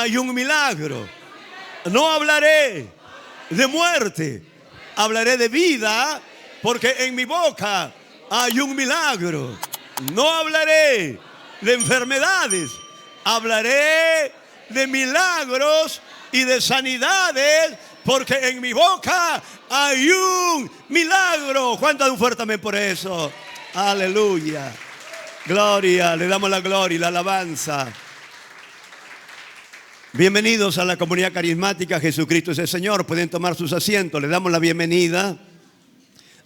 hay un milagro. No hablaré de muerte, hablaré de vida, porque en mi boca hay un milagro. No hablaré de enfermedades, hablaré de milagros y de sanidades, porque en mi boca hay un milagro. ¿Cuánto dan un fuerte amén por eso? Aleluya. Gloria, le damos la gloria y la alabanza. Bienvenidos a la comunidad carismática. Jesucristo es el Señor. Pueden tomar sus asientos. Le damos la bienvenida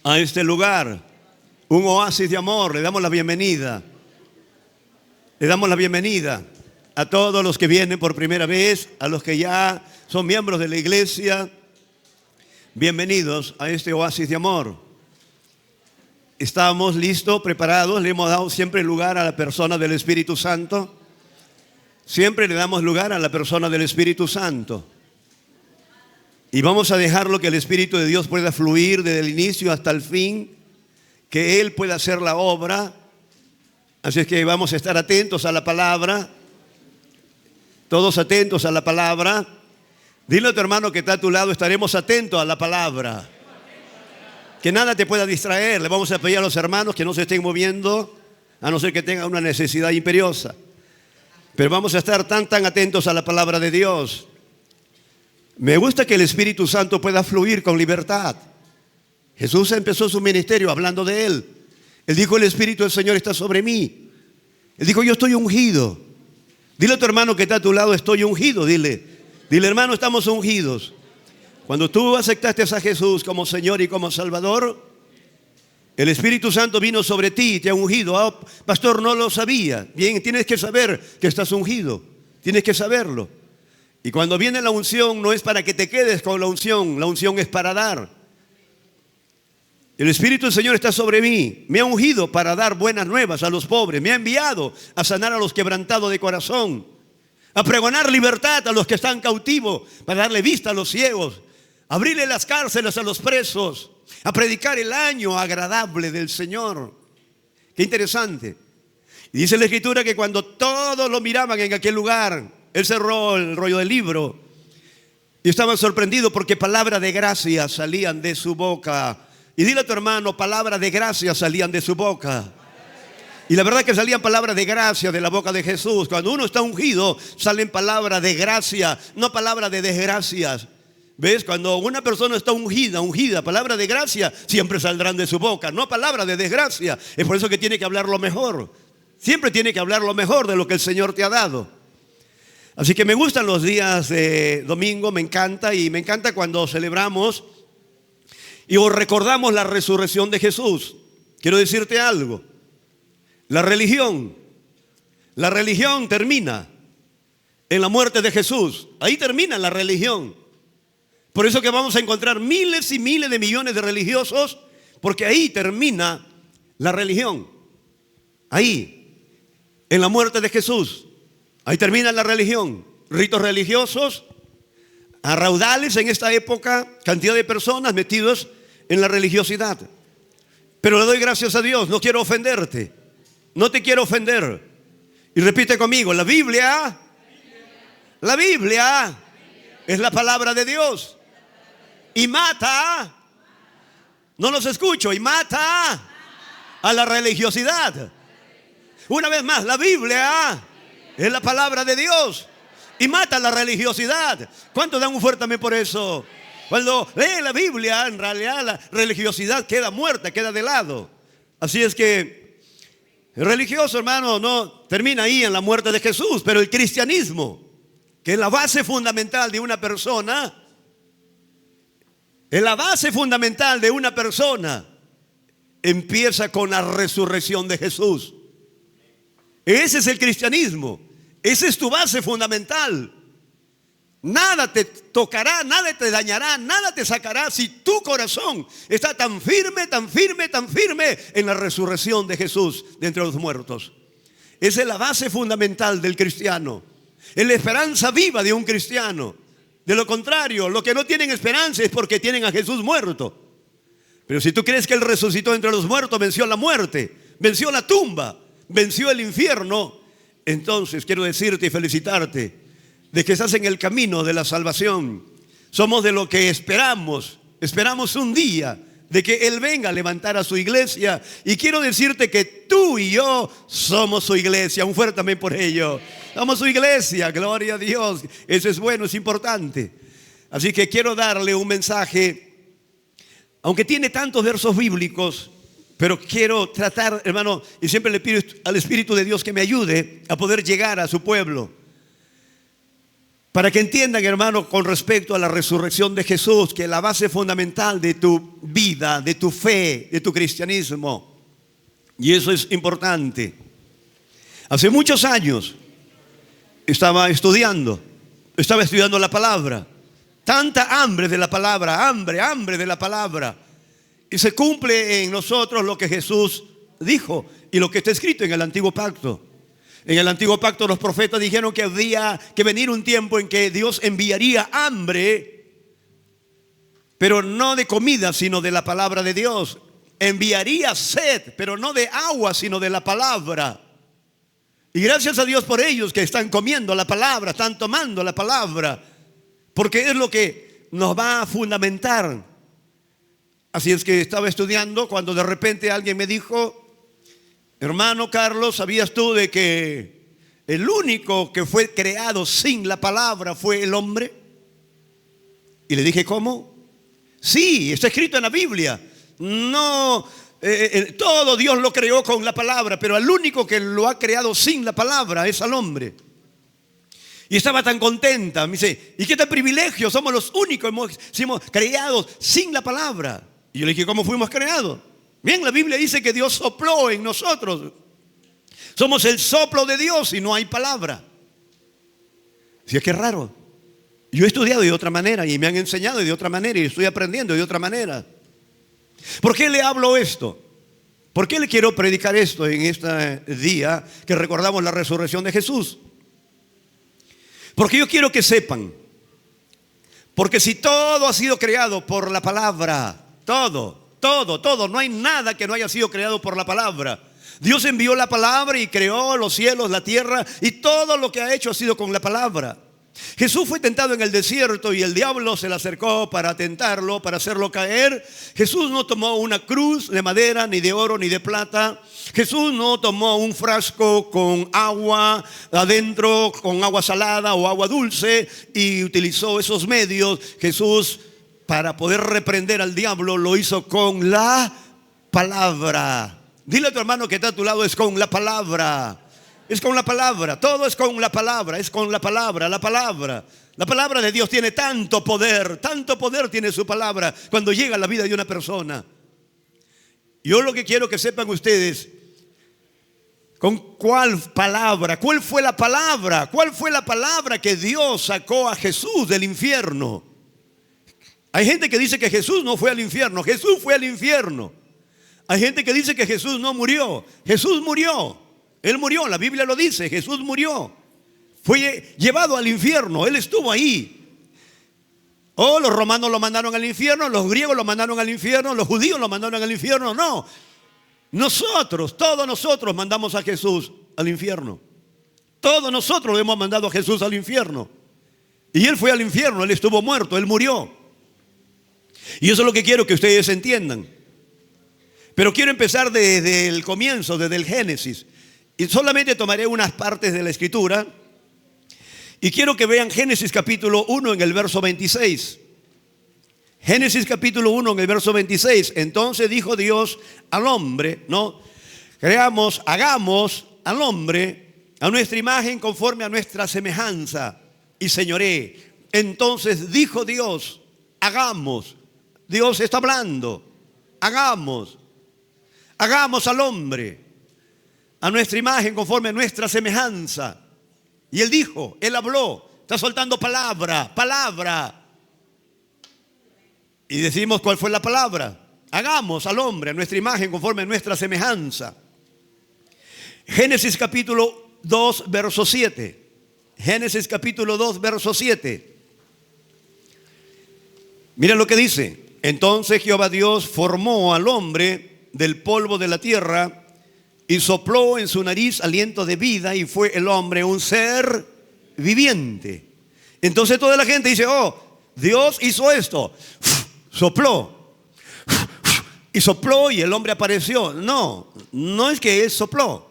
a este lugar, un oasis de amor. Le damos la bienvenida. Le damos la bienvenida a todos los que vienen por primera vez, a los que ya son miembros de la iglesia. Bienvenidos a este oasis de amor. Estamos listos, preparados. Le hemos dado siempre lugar a la persona del Espíritu Santo. Siempre le damos lugar a la persona del Espíritu Santo. Y vamos a dejarlo que el Espíritu de Dios pueda fluir desde el inicio hasta el fin, que Él pueda hacer la obra. Así es que vamos a estar atentos a la palabra. Todos atentos a la palabra. Dile a tu hermano que está a tu lado, estaremos atentos a la palabra. Que nada te pueda distraer. Le vamos a pedir a los hermanos que no se estén moviendo, a no ser que tengan una necesidad imperiosa. Pero vamos a estar tan atentos a la palabra de Dios. Me gusta que el Espíritu Santo pueda fluir con libertad. Jesús empezó su ministerio hablando de Él. Él dijo: el Espíritu del Señor está sobre mí. Él dijo: yo estoy ungido. Dile a tu hermano que está a tu lado: estoy ungido. Dile, hermano, estamos ungidos. Cuando tú aceptaste a Jesús como Señor y como Salvador, el Espíritu Santo vino sobre ti y te ha ungido. Ah, pastor, no lo sabía. Bien, tienes que saber que estás ungido. Tienes que saberlo. Y cuando viene la unción, no es para que te quedes con la unción es para dar. El Espíritu del Señor está sobre mí. Me ha ungido para dar buenas nuevas a los pobres. Me ha enviado a sanar a los quebrantados de corazón, a pregonar libertad a los que están cautivos, para darle vista a los ciegos, abrirle las cárceles a los presos, a predicar el año agradable del Señor. Qué interesante. Y dice la Escritura que cuando todos lo miraban en aquel lugar, Él cerró el rollo del libro y estaban sorprendidos porque palabras de gracia salían de su boca. Y dile a tu hermano: palabras de gracia salían de su boca. Y la verdad que salían palabras de gracia de la boca de Jesús. Cuando uno está ungido, salen palabras de gracia, no palabras de desgracias. ¿Ves? Cuando una persona está ungida, palabras de gracia siempre saldrán de su boca, no palabras de desgracia. Es por eso que tiene que hablar lo mejor. Siempre tiene que hablar lo mejor de lo que el Señor te ha dado. Así que me gustan los días de domingo, me encanta. Y me encanta cuando celebramos y recordamos la resurrección de Jesús. Quiero decirte algo. La religión termina en la muerte de Jesús. Ahí termina la religión. Por eso que vamos a encontrar miles y miles de millones de religiosos, porque ahí termina la religión. Ahí, en la muerte de Jesús, ahí termina la religión. Ritos religiosos, a raudales en esta época, cantidad de personas metidos en la religiosidad. Pero le doy gracias a Dios, no quiero ofenderte, no te quiero ofender. Y repite conmigo: la Biblia es la palabra de Dios. Y mata, no los escucho, y mata a la religiosidad. Una vez más, la Biblia es la palabra de Dios y mata a la religiosidad. ¿Cuántos dan un fuerte amén por eso? Cuando lee la Biblia, en realidad la religiosidad queda muerta, queda de lado. Así es que el religioso, hermano, no termina ahí en la muerte de Jesús, pero el cristianismo, que es la base fundamental de una persona, empieza con la resurrección de Jesús. Ese es el cristianismo. Esa es tu base fundamental. Nada te tocará, nada te dañará, nada te sacará si tu corazón está tan firme en la resurrección de Jesús de entre los muertos. Esa es la base fundamental del cristiano. Es la esperanza viva de un cristiano. De lo contrario, los que no tienen esperanza es porque tienen a Jesús muerto. Pero si tú crees que Él resucitó entre los muertos, venció la muerte, venció la tumba, venció el infierno, entonces quiero decirte y felicitarte de que estás en el camino de la salvación. Somos de lo que esperamos un día de que Él venga a levantar a su iglesia. Y quiero decirte que tú y yo somos su iglesia. Un fuerte amén por ello. Somos su iglesia, gloria a Dios. Eso es bueno, es importante. Así que quiero darle un mensaje, aunque tiene tantos versos bíblicos, pero quiero tratar, hermano, y siempre le pido al Espíritu de Dios que me ayude a poder llegar a su pueblo, para que entiendan, hermano, con respecto a la resurrección de Jesús, que la base fundamental de tu vida, de tu fe, de tu cristianismo, y eso es importante. Hace muchos años estaba estudiando la palabra. Tanta hambre de la palabra, hambre de la palabra. Y se cumple en nosotros lo que Jesús dijo y lo que está escrito en el Antiguo Pacto. En el Antiguo Pacto los profetas dijeron que había que venir un tiempo en que Dios enviaría hambre, pero no de comida, sino de la palabra de Dios. Enviaría sed, pero no de agua, sino de la palabra. Y gracias a Dios por ellos que están comiendo la palabra, están tomando la palabra, porque es lo que nos va a fundamentar. Así es que estaba estudiando cuando de repente alguien me dijo: hermano Carlos, ¿sabías tú de que el único que fue creado sin la palabra fue el hombre? Y le dije: ¿cómo? Sí, está escrito en la Biblia. No, todo Dios lo creó con la palabra, pero al único que lo ha creado sin la palabra es al hombre. Y estaba tan contenta. Me dice: ¿y qué tal privilegio? Somos los únicos que hemos creados sin la palabra. Y yo le dije: ¿cómo fuimos creados? Bien, la Biblia dice que Dios sopló en nosotros. Somos el soplo de Dios y no hay palabra. Si es que es raro. Yo he estudiado de otra manera y me han enseñado de otra manera y estoy aprendiendo de otra manera. ¿Por qué le hablo esto? ¿Por qué le quiero predicar esto en este día que recordamos la resurrección de Jesús? Porque yo quiero que sepan, porque si todo ha sido creado por la palabra, todo, no hay nada que no haya sido creado por la palabra. Dios envió la palabra y creó los cielos, la tierra, y todo lo que ha hecho ha sido con la palabra. Jesús fue tentado en el desierto y el diablo se le acercó para tentarlo, para hacerlo caer. Jesús no tomó una cruz de madera, ni de oro, ni de plata. Jesús no tomó un frasco con agua adentro, con agua salada o agua dulce, y utilizó esos medios. Jesús, para poder reprender al diablo, lo hizo con la palabra. Dile a tu hermano que está a tu lado: es con la palabra. Es con la palabra, todo es con la palabra, es con la palabra. La palabra de Dios tiene tanto poder tiene su palabra cuando llega a la vida de una persona. Yo lo que quiero que sepan ustedes, ¿con cuál palabra? ¿Cuál fue la palabra? ¿Cuál fue la palabra que Dios sacó a Jesús del infierno? Hay gente que dice que Jesús no fue al infierno. Jesús fue al infierno. Hay gente que dice que Jesús no murió. Jesús murió. Él murió, la Biblia lo dice, Jesús murió. Fue llevado al infierno, Él estuvo ahí. Los romanos lo mandaron al infierno, los griegos lo mandaron al infierno, los judíos lo mandaron al infierno. No, todos nosotros mandamos a Jesús al infierno. Todos nosotros hemos mandado a Jesús al infierno. Y Él fue al infierno, Él estuvo muerto, Él murió. Y eso es lo que quiero que ustedes entiendan. Pero quiero empezar desde el comienzo, desde el Génesis. Y solamente tomaré unas partes de la Escritura. Y quiero que vean Génesis capítulo 1 en el verso 26. Génesis capítulo 1 en el verso 26. Entonces dijo Dios al hombre, hagamos al hombre a nuestra imagen conforme a nuestra semejanza y señoré. Entonces dijo Dios, hagamos. Dios está hablando. Hagamos al hombre a nuestra imagen conforme a nuestra semejanza. Y Él dijo, Él habló, está soltando palabra. Y decimos, ¿cuál fue la palabra? Hagamos al hombre a nuestra imagen conforme a nuestra semejanza. Génesis capítulo 2, verso 7. Génesis capítulo 2, verso 7. Mira lo que dice. Entonces Jehová Dios formó al hombre del polvo de la tierra y sopló en su nariz aliento de vida, y fue el hombre un ser viviente. Entonces toda la gente dice, oh, Dios hizo esto, sopló, y sopló y el hombre apareció. No, no es que Él sopló.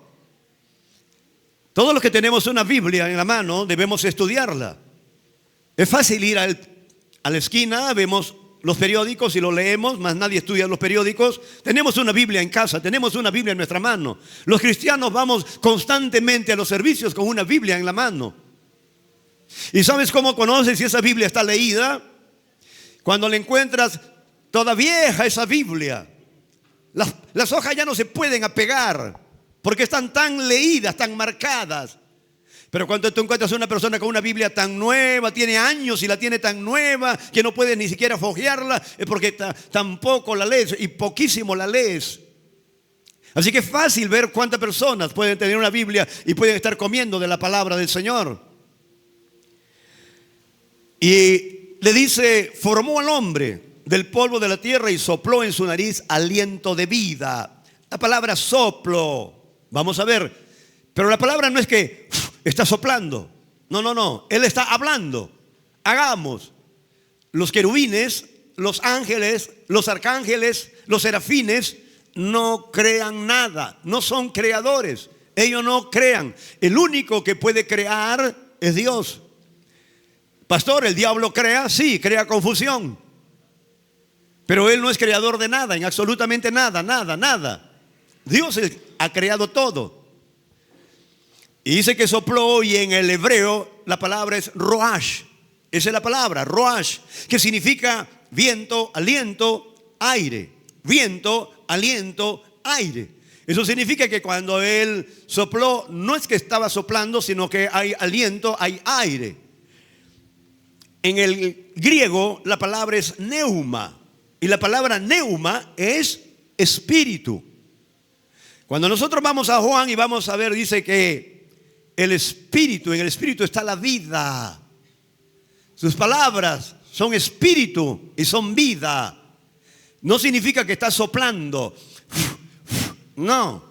Todos los que tenemos una Biblia en la mano debemos estudiarla. Es fácil ir a la esquina, vemos los periódicos y los leemos, mas nadie estudia los periódicos. Tenemos una Biblia en casa, tenemos una Biblia en nuestra mano. Los cristianos vamos constantemente a los servicios con una Biblia en la mano. ¿Y sabes cómo conoces si esa Biblia está leída? Cuando le encuentras toda vieja esa Biblia. Las hojas ya no se pueden apegar porque están tan leídas, tan marcadas. Pero cuando tú encuentras a una persona con una Biblia tan nueva, tiene años y la tiene tan nueva que no puedes ni siquiera fojearla, es porque tampoco la lees y poquísimo la lees. Así que es fácil ver cuántas personas pueden tener una Biblia y pueden estar comiendo de la palabra del Señor. Y le dice, formó al hombre del polvo de la tierra y sopló en su nariz aliento de vida. La palabra soplo, vamos a ver, pero la palabra no es que está soplando. No. Él está hablando. Hagamos. Los querubines, los ángeles, los arcángeles, los serafines no crean nada. No son creadores. Ellos no crean. El único que puede crear es Dios. Pastor, ¿el diablo crea? Sí, crea confusión. Pero Él no es creador de nada, en absolutamente nada. Dios ha creado todo. Y dice que sopló, y en el hebreo la palabra es roash. Esa es la palabra, roash, que significa viento, aliento, aire. Viento, aliento, aire. Eso significa que cuando Él sopló, no es que estaba soplando, sino que hay aliento, hay aire. En el griego la palabra es neuma. Y la palabra neuma es espíritu. Cuando nosotros vamos a Juan y vamos a ver, dice que el espíritu, en el espíritu está la vida. Sus palabras son espíritu y son vida. No significa que está soplando. No.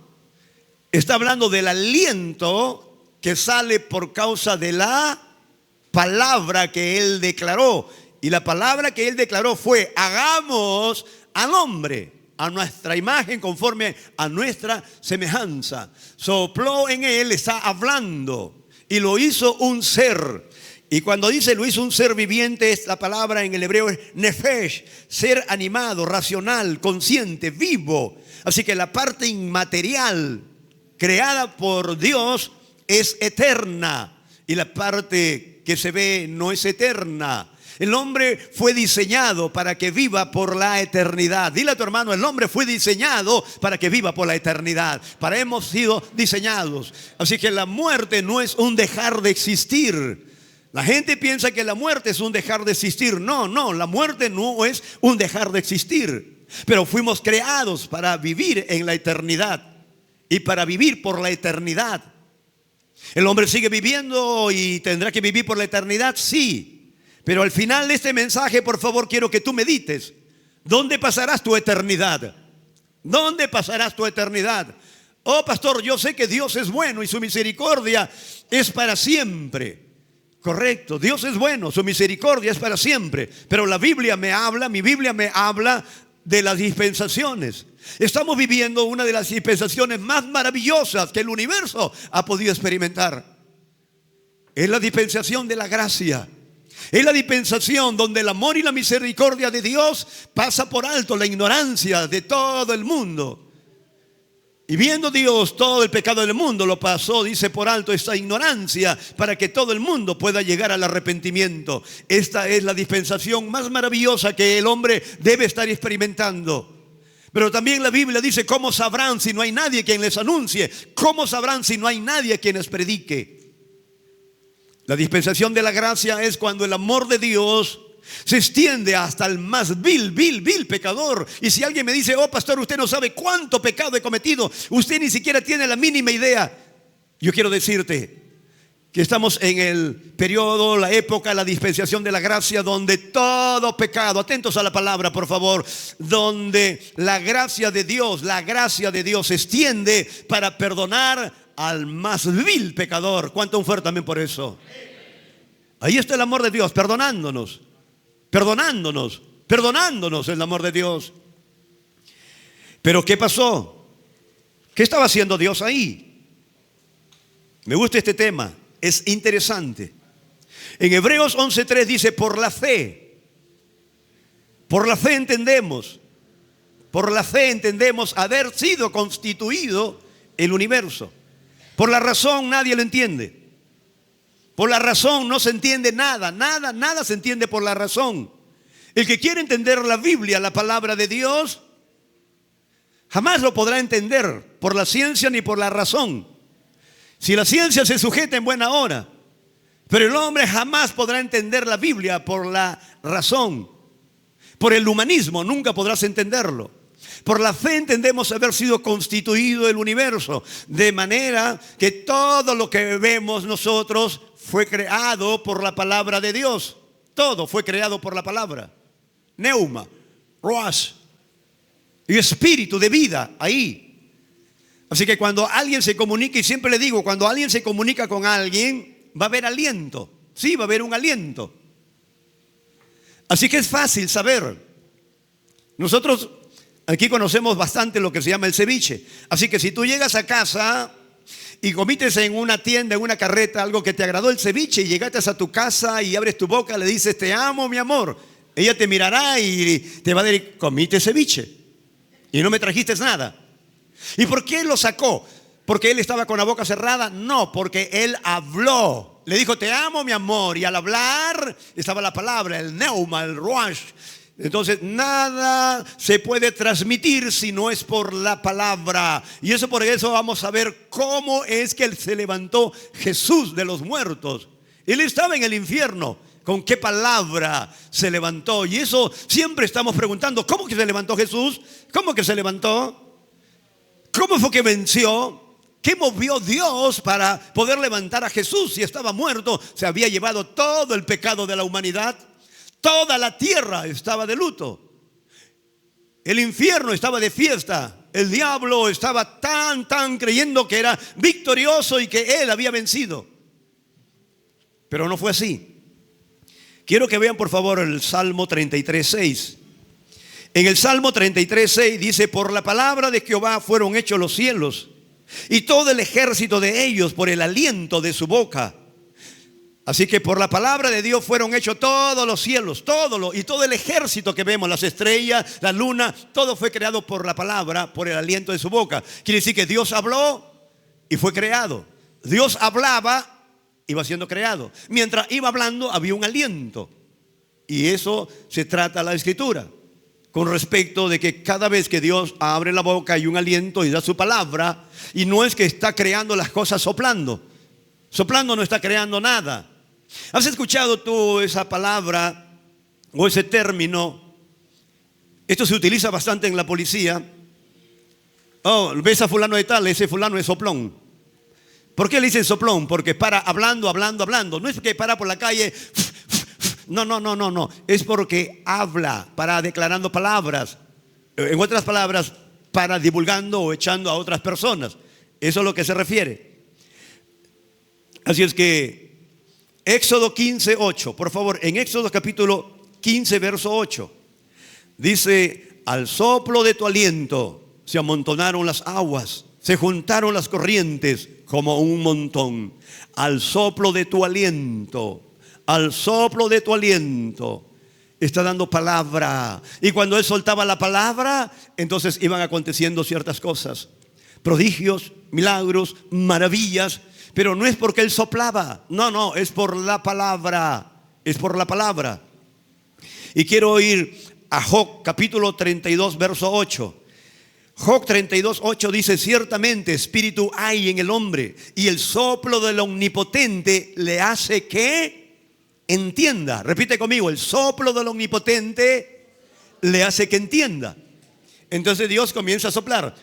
Está hablando del aliento que sale por causa de la palabra que Él declaró. Y la palabra que Él declaró fue: hagamos al hombre a nuestra imagen, conforme a nuestra semejanza. Sopló en Él, está hablando, y lo hizo un ser. Y cuando dice lo hizo un ser viviente, es la palabra en el hebreo es nefesh, ser animado, racional, consciente, vivo. Así que la parte inmaterial creada por Dios es eterna, y la parte que se ve no es eterna. El hombre fue diseñado para que viva por la eternidad. Dile a tu hermano, el hombre fue diseñado para que viva por la eternidad. Para hemos sido diseñados. Así que la muerte no es un dejar de existir. La gente piensa que la muerte es un dejar de existir. No, la muerte no es un dejar de existir. Pero fuimos creados para vivir en la eternidad y para vivir por la eternidad. ¿El hombre sigue viviendo y tendrá que vivir por la eternidad? Sí. Pero al final de este mensaje, por favor, quiero que tú medites. ¿Dónde pasarás tu eternidad? ¿Dónde pasarás tu eternidad? Oh, pastor, yo sé que Dios es bueno y su misericordia es para siempre. Correcto, Dios es bueno, su misericordia es para siempre. Pero la Biblia me habla, mi Biblia me habla de las dispensaciones. Estamos viviendo una de las dispensaciones más maravillosas que el universo ha podido experimentar. Es la dispensación de la gracia. Es la dispensación donde el amor y la misericordia de Dios pasa por alto la ignorancia de todo el mundo. Y viendo Dios todo el pecado del mundo, lo pasó, dice, por alto esta ignorancia, para que todo el mundo pueda llegar al arrepentimiento. Esta es la dispensación más maravillosa que el hombre debe estar experimentando. Pero también la Biblia dice: ¿cómo sabrán si no hay nadie quien les anuncie? ¿Cómo sabrán si no hay nadie quien les predique? La dispensación de la gracia es cuando el amor de Dios se extiende hasta el más vil pecador. Y si alguien me dice: oh, pastor, usted no sabe cuánto pecado he cometido, usted ni siquiera tiene la mínima idea. Yo quiero decirte que estamos en el periodo, la época, la dispensación de la gracia, donde todo pecado, atentos a la palabra por favor, donde la gracia de Dios se extiende para perdonar al más vil pecador. ¿Cuánto un fuerte también por eso? Ahí está el amor de Dios, perdonándonos, perdonándonos, perdonándonos el amor de Dios. Pero ¿qué pasó? ¿Qué estaba haciendo Dios ahí? Me gusta este tema, es interesante. En Hebreos 11:3 dice, por la fe entendemos, por la fe entendemos haber sido constituido el universo. Por la razón nadie lo entiende. Por la razón no se entiende nada, nada se entiende por la razón. El que quiere entender la Biblia, la palabra de Dios, jamás lo podrá entender por la ciencia ni por la razón. Si la ciencia se sujeta en buena hora, pero el hombre jamás podrá entender la Biblia por la razón. Por el humanismo nunca podrás entenderlo. Por la fe entendemos haber sido constituido el universo, de manera que todo lo que vemos nosotros fue creado por la palabra de Dios. Todo fue creado por la palabra. Neuma, Ruach y espíritu de vida ahí. Así que cuando alguien se comunica, y siempre le digo, cuando alguien se comunica con alguien, va a haber aliento. Sí, va a haber un aliento. Así que es fácil saber. Nosotros aquí conocemos bastante lo que se llama el ceviche. Así que si tú llegas a casa y comites en una tienda, en una carreta, algo que te agradó el ceviche, y llegaste a tu casa y abres tu boca, le dices, te amo, mi amor. Ella te mirará y te va a decir, comiste ceviche y no me trajiste nada. ¿Y por qué lo sacó? ¿Porque él estaba con la boca cerrada? No, porque él habló. Le dijo, te amo, mi amor. Y al hablar estaba la palabra, el neuma, el ruach. Entonces nada se puede transmitir si no es por la palabra. Y por eso vamos a ver cómo es que se levantó Jesús de los muertos. Él estaba en el infierno. ¿Con qué palabra se levantó? Y eso siempre estamos preguntando, ¿cómo que se levantó Jesús? ¿Cómo que se levantó? ¿Cómo fue que venció? ¿Qué movió Dios para poder levantar a Jesús? Si estaba muerto, se había llevado todo el pecado de la humanidad. Toda la tierra estaba de luto. El infierno estaba de fiesta. El diablo estaba tan creyendo que era victorioso y que él había vencido. Pero no fue así. Quiero que vean por favor el Salmo 33:6. En el Salmo 33:6 dice, por la palabra de Jehová fueron hechos los cielos, y todo el ejército de ellos por el aliento de su boca. Así que por la palabra de Dios fueron hechos todos los cielos, y todo el ejército que vemos, las estrellas, la luna, todo fue creado por la palabra, por el aliento de su boca. Quiere decir que Dios habló y fue creado. Dios hablaba, iba siendo creado. Mientras iba hablando había un aliento. Y eso se trata la Escritura. Con respecto de que cada vez que Dios abre la boca hay un aliento y da su palabra. Y no es que está creando las cosas soplando. Soplando no está creando nada. ¿Has escuchado tú esa palabra o ese término? Esto se utiliza bastante en la policía. Oh, ves a fulano de tal, ese fulano es soplón. ¿Por qué le dicen soplón? Porque para hablando. No es que para por la calle. No. Es porque habla, para declarando palabras. En otras palabras, para divulgando o echando a otras personas. Eso es a lo que se refiere. Así es que Éxodo 15:8, por favor, en Éxodo capítulo 15, verso 8, dice, al soplo de tu aliento se amontonaron las aguas, se juntaron las corrientes como un montón. Al soplo de tu aliento, al soplo de tu aliento. Está dando palabra. Y cuando él soltaba la palabra, entonces iban aconteciendo ciertas cosas. Prodigios, milagros, maravillas. Pero no es porque él soplaba. No, es por la palabra. Es por la palabra. Y quiero ir a Job capítulo 32, verso 8. Job 32:8 dice, ciertamente espíritu hay en el hombre, y el soplo del omnipotente le hace que entienda. Repite conmigo, el soplo del omnipotente le hace que entienda. Entonces Dios comienza a soplar.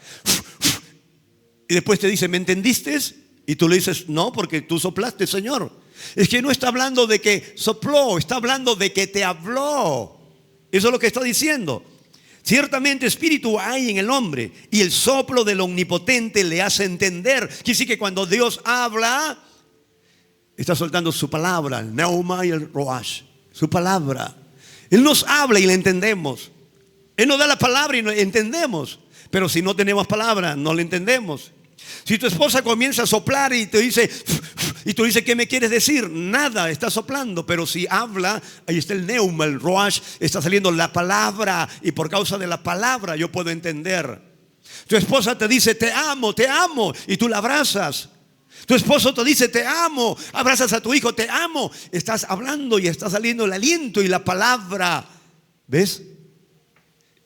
Y después te dice, ¿me entendiste? Y tú le dices, no, porque tú soplaste, Señor. Es que no está hablando de que sopló, está hablando de que te habló. Eso es lo que está diciendo. Ciertamente espíritu hay en el hombre, y el soplo del omnipotente le hace entender. Quiere decir que cuando Dios habla, Está soltando su palabra, el Neuma y el Roash, su palabra. Él nos habla y le entendemos. Él nos da la palabra y lo entendemos. Pero si no tenemos palabra, no le entendemos. Si tu esposa comienza a soplar y te dice, y tú dices, ¿qué me quieres decir? Nada, está soplando. Pero si habla, ahí está el Neuma, el Roash, está saliendo la palabra. Y por causa de la palabra yo puedo entender. Tu esposa te dice, te amo, y tú la abrazas. Tu esposo te dice, te amo, abrazas a tu hijo, te amo. Estás hablando y está saliendo el aliento y la palabra. ¿Ves?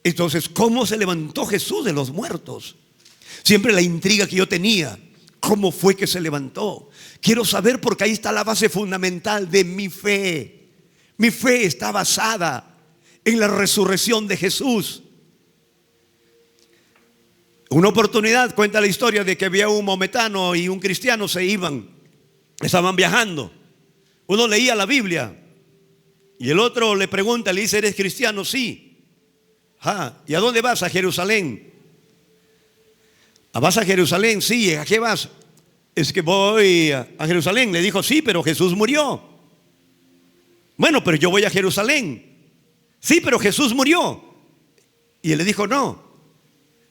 Entonces, ¿cómo se levantó Jesús de los muertos? Siempre la intriga que yo tenía, ¿cómo fue que se levantó? Quiero saber, porque ahí está la base fundamental de mi fe. Mi fe está basada en la resurrección de Jesús. Una oportunidad cuenta la historia de que había un maometano y un cristiano se iban, estaban viajando. Uno leía la Biblia y el otro le pregunta, le dice, ¿eres cristiano? Sí. ¿Y a dónde vas? A Jerusalén. ¿Vas a Jerusalén? Sí. ¿A qué vas? Es que voy a Jerusalén. Le dijo, sí, pero Jesús murió. Bueno, pero yo voy a Jerusalén. Sí, pero Jesús murió. Y él le dijo, no,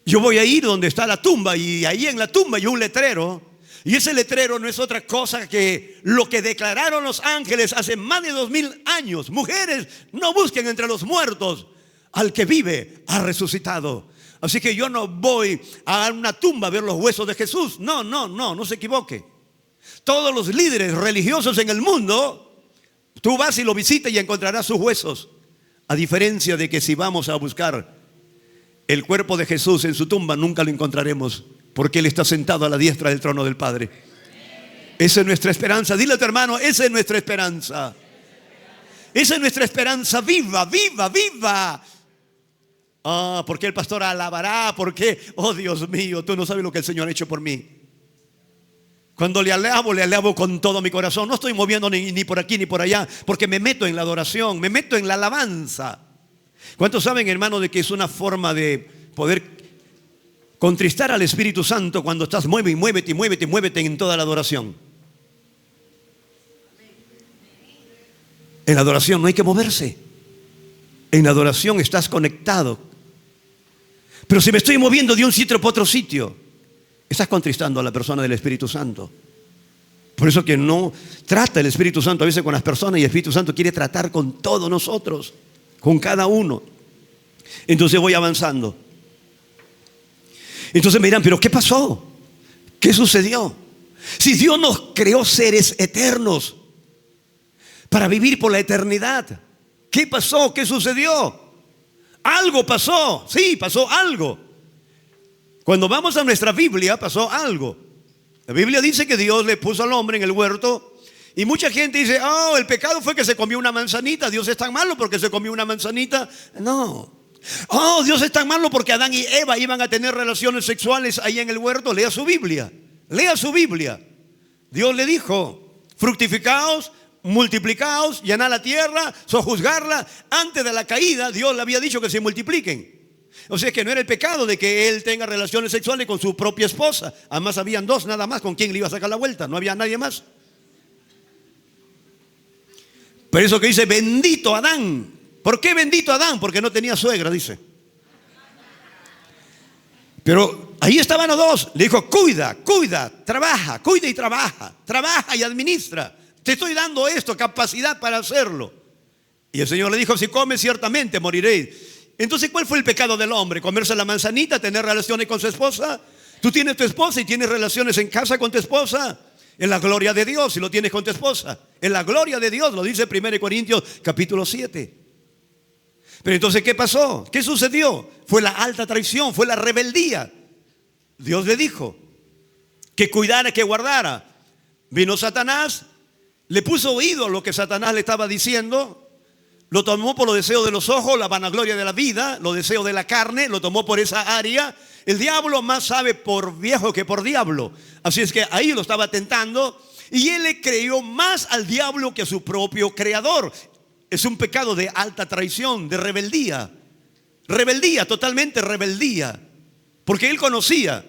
yo voy a ir donde está la tumba, y ahí en la tumba hay un letrero, y ese letrero no es otra cosa que lo que declararon los ángeles hace más de 2000 años. Mujeres, no busquen entre los muertos al que vive, ha resucitado. Así que yo no voy a una tumba a ver los huesos de Jesús. No se equivoque. Todos los líderes religiosos en el mundo, tú vas y lo visitas y encontrarás sus huesos. A diferencia de que si vamos a buscar el cuerpo de Jesús en su tumba, nunca lo encontraremos, porque Él está sentado a la diestra del trono del Padre. Esa es nuestra esperanza. Dile a tu hermano, esa es nuestra esperanza. Esa es nuestra esperanza viva, viva, viva. Porque el pastor alabará, porque, oh Dios mío, tú no sabes lo que el Señor ha hecho por mí. Cuando le alabo con todo mi corazón. No estoy moviendo ni por aquí ni por allá, porque me meto en la adoración, me meto en la alabanza. ¿Cuántos saben, hermano, de que es una forma de poder contristar al Espíritu Santo cuando estás muévete en toda la adoración? En la adoración no hay que moverse. En la adoración estás conectado. Pero si me estoy moviendo de un sitio para otro sitio, estás contristando a la persona del Espíritu Santo. Por eso que no trata el Espíritu Santo a veces con las personas, y el Espíritu Santo quiere tratar con todos nosotros, con cada uno. Entonces voy avanzando. Entonces me dirán, ¿pero qué pasó? ¿Qué sucedió? Si Dios nos creó seres eternos para vivir por la eternidad, ¿qué pasó? ¿Qué sucedió? Algo pasó. Sí, pasó algo. Cuando vamos a nuestra Biblia, pasó algo. La Biblia dice que Dios le puso al hombre en el huerto. Y mucha gente dice, el pecado fue que se comió una manzanita. Dios es tan malo porque se comió una manzanita. No. Dios es tan malo porque Adán y Eva iban a tener relaciones sexuales ahí en el huerto. Lea su Biblia. Lea su Biblia. Dios le dijo, fructificaos, multiplicaos, llenad la tierra, sojuzgarla. Antes de la caída, Dios le había dicho que se multipliquen. O sea, que no era el pecado de que él tenga relaciones sexuales con su propia esposa. Además habían dos nada más con quien le iba a sacar la vuelta. No había nadie más. Pero eso que dice, bendito Adán. ¿Por qué bendito Adán? Porque no tenía suegra, dice. Pero ahí estaban los dos. Le dijo, cuida, trabaja, cuida y trabaja. Trabaja y administra. Te estoy dando esto, capacidad para hacerlo. Y el Señor le dijo, si comes ciertamente moriréis. Entonces, ¿cuál fue el pecado del hombre? ¿Comerse la manzanita? ¿Tener relaciones con su esposa? Tú tienes tu esposa y tienes relaciones en casa con tu esposa. En la gloria de Dios, si lo tienes con tu esposa. En la gloria de Dios, lo dice 1 Corintios capítulo 7. Pero entonces, ¿qué pasó? ¿Qué sucedió? Fue la alta traición, fue la rebeldía. Dios le dijo que cuidara, que guardara. Vino Satanás, le puso oído a lo que Satanás le estaba diciendo. Lo tomó por los deseos de los ojos, la vanagloria de la vida, los deseos de la carne, lo tomó por esa área. El diablo más sabe por viejo que por diablo. Así es que ahí lo estaba tentando, y él le creyó más al diablo que a su propio creador. Es un pecado de alta traición, de rebeldía. Rebeldía, totalmente rebeldía. Porque él conocía.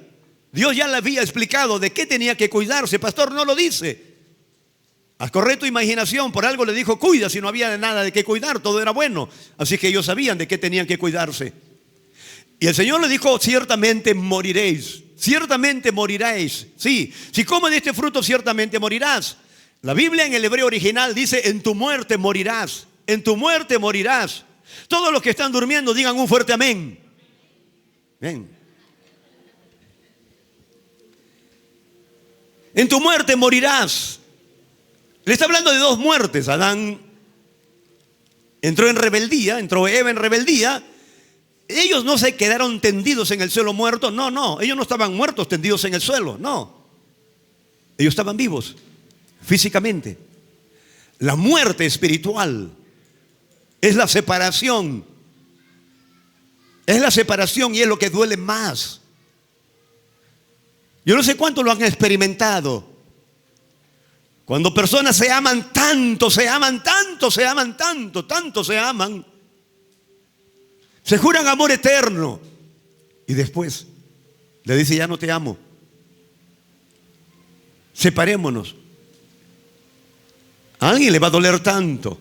Dios ya le había explicado de qué tenía que cuidarse. Pastor, no lo dice. Corre tu imaginación, por algo le dijo cuida, si no había nada de qué cuidar, todo era bueno. Así que ellos sabían de qué tenían que cuidarse. Y el Señor le dijo, ciertamente moriréis, ciertamente moriréis. Sí, si comes de este fruto, ciertamente morirás. La Biblia en el hebreo original dice, en tu muerte morirás, en tu muerte morirás. Todos los que están durmiendo digan un fuerte amén. Amén. En tu muerte morirás. Le está hablando de dos muertes. Adán entró en rebeldía, entró Eva en rebeldía. Ellos no se quedaron tendidos en el suelo muertos. No, ellos no estaban muertos tendidos en el suelo, no. Ellos estaban vivos, físicamente. La muerte espiritual es la separación. Es la separación y es lo que duele más. Yo no sé cuánto lo han experimentado. Cuando personas se aman tanto, se aman tanto, se aman tanto, tanto se aman. Se juran amor eterno. Y después le dice, ya no te amo. Separémonos. A alguien le va a doler tanto.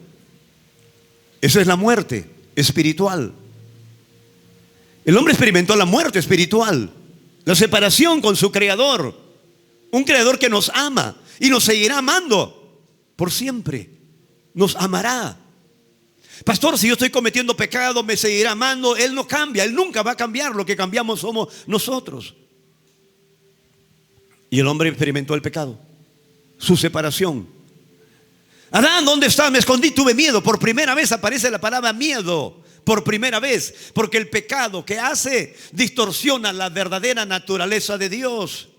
Esa es la muerte espiritual. El hombre experimentó la muerte espiritual. La separación con su Creador. Un Creador que nos ama y nos seguirá amando por siempre. Nos amará. Pastor, si yo estoy cometiendo pecado, me seguirá amando. Él no cambia, Él nunca va a cambiar. Lo que cambiamos somos nosotros. Y el hombre experimentó el pecado, su separación. Adán, ¿dónde estás? Me escondí, tuve miedo. Por primera vez aparece la palabra miedo. Por primera vez. Porque el pecado que hace distorsiona la verdadera naturaleza de Dios.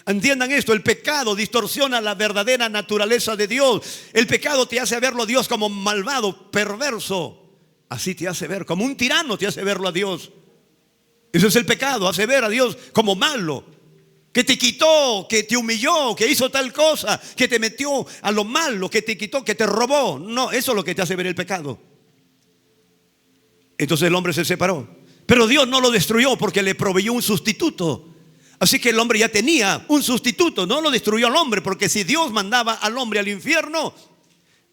Entiendan esto, el pecado distorsiona la verdadera naturaleza de Dios. El pecado te hace verlo a Dios como malvado, perverso. Así te hace ver, como un tirano te hace verlo a Dios. Eso es el pecado, hace ver a Dios como malo. Que te quitó, que te humilló, que hizo tal cosa, que te metió a lo malo, que te quitó, que te robó. No, eso es lo que te hace ver el pecado. Entonces el hombre se separó. Pero Dios no lo destruyó porque le proveyó un sustituto. Así que el hombre ya tenía un sustituto, no lo destruyó al hombre, porque si Dios mandaba al hombre al infierno,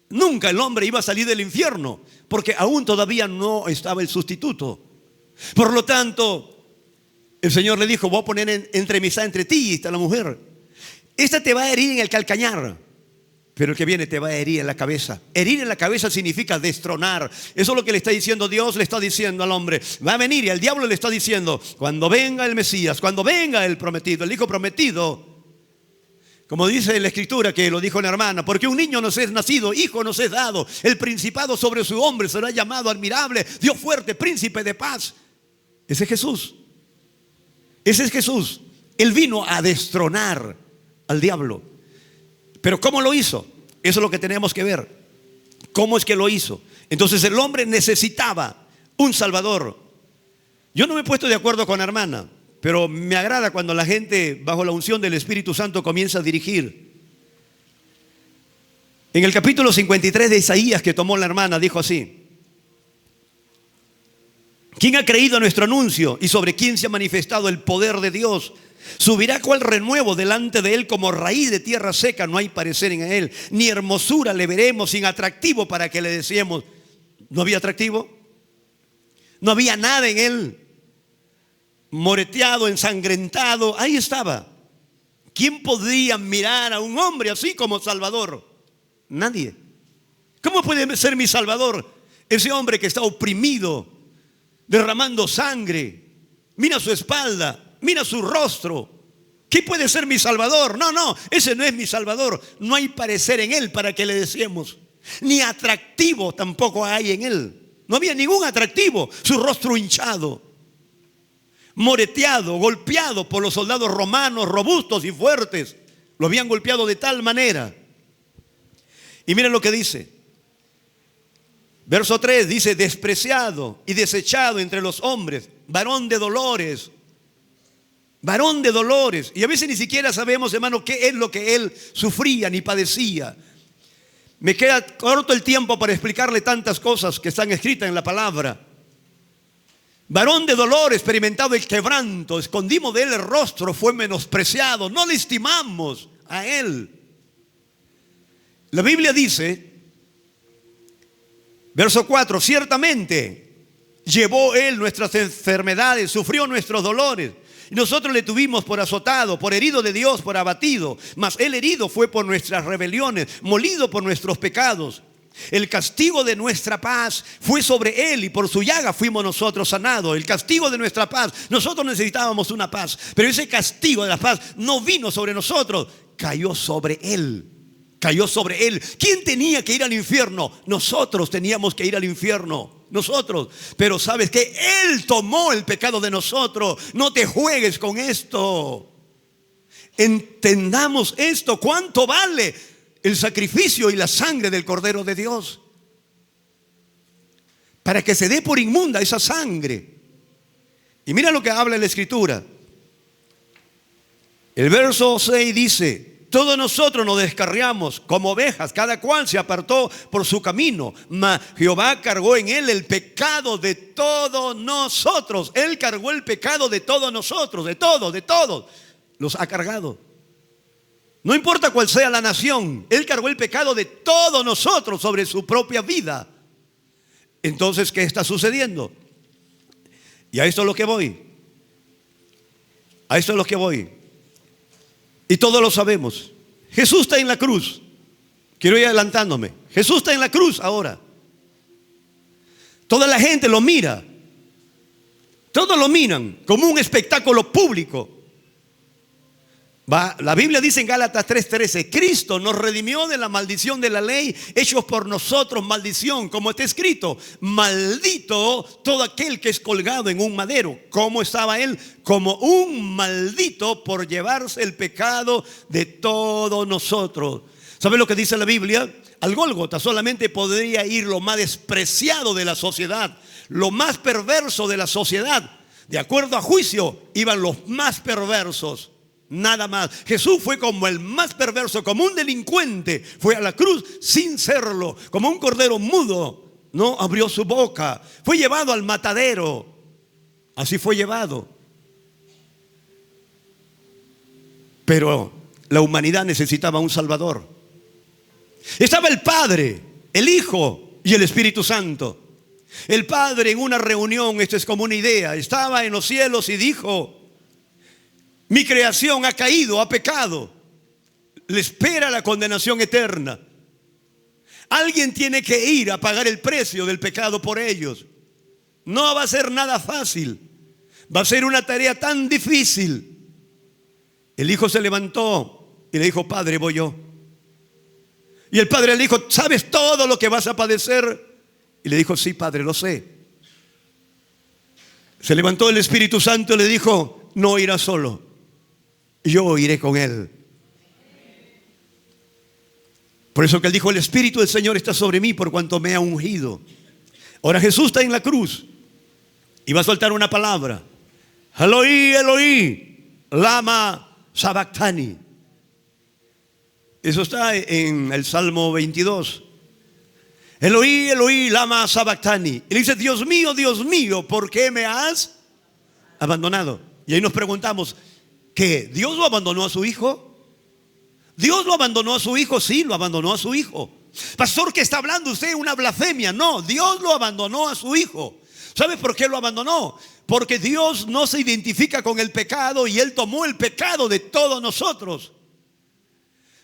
nunca el hombre iba a salir del infierno, porque aún todavía no estaba el sustituto. Por lo tanto, el Señor le dijo, voy a poner entremesada entre ti y esta la mujer. Esta te va a herir en el calcañar, pero el que viene te va a herir en la cabeza. Herir en la cabeza significa destronar. Eso es lo que le está diciendo Dios, le está diciendo al hombre. Va a venir y el diablo le está diciendo, cuando venga el Mesías, cuando venga el prometido, el hijo prometido. Como dice la Escritura, que lo dijo la hermana, porque un niño nos es nacido, hijo nos es dado. El principado sobre su hombre será llamado admirable, Dios fuerte, príncipe de paz. Ese es Jesús. Ese es Jesús. Él vino a destronar al diablo. Pero ¿cómo lo hizo? Eso es lo que tenemos que ver. ¿Cómo es que lo hizo? Entonces el hombre necesitaba un Salvador. Yo no me he puesto de acuerdo con la hermana, pero me agrada cuando la gente bajo la unción del Espíritu Santo comienza a dirigir. En el capítulo 53 de Isaías que tomó la hermana dijo así: ¿quién ha creído a nuestro anuncio y sobre quién se ha manifestado el poder de Dios? Subirá cual renuevo delante de él, como raíz de tierra seca, no hay parecer en él, ni hermosura le veremos, sin atractivo para que le deseemos. ¿No había atractivo? No había nada en él. Moreteado, ensangrentado, ahí estaba. ¿Quién podría mirar a un hombre así como Salvador? Nadie. ¿Cómo puede ser mi Salvador? Ese hombre que está oprimido, derramando sangre. Mira su espalda. Mira su rostro. ¿Qué puede ser mi Salvador? No, ese no es mi Salvador. No hay parecer en él para que le deseemos. Ni atractivo tampoco hay en él. No había ningún atractivo. Su rostro hinchado, moreteado, golpeado por los soldados romanos robustos y fuertes. Lo habían golpeado de tal manera. Y miren lo que dice. Verso 3 dice: despreciado y desechado entre los hombres, varón de dolores. Varón de dolores. Y a veces ni siquiera sabemos, hermano, qué es lo que él sufría ni padecía. Me queda corto el tiempo para explicarle tantas cosas que están escritas en la palabra. Varón de dolor, experimentado el quebranto, escondimos de él el rostro, fue menospreciado, no le estimamos a él. La Biblia dice, verso 4, ciertamente llevó Él nuestras enfermedades, sufrió nuestros dolores. Y nosotros le tuvimos por azotado, por herido de Dios, por abatido. Mas Él herido fue por nuestras rebeliones, molido por nuestros pecados. El castigo de nuestra paz fue sobre Él y por su llaga fuimos nosotros sanados. El castigo de nuestra paz. Nosotros necesitábamos una paz, pero ese castigo de la paz no vino sobre nosotros, cayó sobre Él. Cayó sobre Él. ¿Quién tenía que ir al infierno? Nosotros teníamos que ir al infierno. Nosotros. Pero ¿sabes qué? Él tomó el pecado de nosotros. No te juegues con esto. Entendamos esto. ¿Cuánto vale el sacrificio y la sangre del Cordero de Dios? Para que se dé por inmunda esa sangre. Y mira lo que habla la Escritura. El verso 6 dice: todos nosotros nos descarriamos como ovejas, cada cual se apartó por su camino, mas Jehová cargó en él el pecado de todos nosotros. Él cargó el pecado de todos nosotros, de todos, los ha cargado. No importa cuál sea la nación, Él cargó el pecado de todos nosotros sobre su propia vida. Entonces, ¿qué está sucediendo? Y a esto es lo que voy. A esto es lo que voy. Y todos lo sabemos. Jesús está en la cruz. Quiero ir adelantándome. Jesús está en la cruz ahora. Toda la gente lo mira. Todos lo miran como un espectáculo público. La Biblia dice en Gálatas 3:13: Cristo nos redimió de la maldición de la ley, hechos por nosotros maldición, como está escrito: maldito todo aquel que es colgado en un madero. ¿Cómo estaba Él? Como un maldito por llevarse el pecado de todos nosotros. ¿Sabe lo que dice la Biblia? Al Gólgota solamente podría ir lo más despreciado de la sociedad, lo más perverso de la sociedad. De acuerdo a juicio, iban los más perversos. Nada más. Jesús fue como el más perverso, como un delincuente. Fue a la cruz sin serlo, como un cordero mudo. No abrió su boca. Fue llevado al matadero. Así fue llevado. Pero la humanidad necesitaba un Salvador. Estaba el Padre, el Hijo y el Espíritu Santo. El Padre en una reunión, esto es como una idea, estaba en los cielos y dijo: mi creación ha caído, ha pecado, le espera la condenación eterna. Alguien tiene que ir a pagar el precio del pecado por ellos. No va a ser nada fácil, va a ser una tarea tan difícil. El Hijo se levantó y le dijo: Padre, voy yo. Y el Padre le dijo: ¿sabes todo lo que vas a padecer? Y le dijo: sí, Padre, lo sé. Se levantó el Espíritu Santo y le dijo: no irá solo, yo iré con Él. Por eso que Él dijo: el Espíritu del Señor está sobre mí por cuanto me ha ungido. Ahora Jesús está en la cruz y va a soltar una palabra: Eloí, Eloí, lama sabactani. Eso está en el Salmo 22. Eloí, Eloí, lama sabactani. Y le dice: Dios mío, ¿por qué me has abandonado? Y ahí nos preguntamos: ¿qué? ¿Dios lo abandonó a su Hijo? ¿Dios lo abandonó a su Hijo? Sí, lo abandonó a su Hijo. Pastor, ¿qué está hablando usted? Una blasfemia. No, Dios lo abandonó a su Hijo. ¿Sabe por qué lo abandonó? Porque Dios no se identifica con el pecado y Él tomó el pecado de todos nosotros.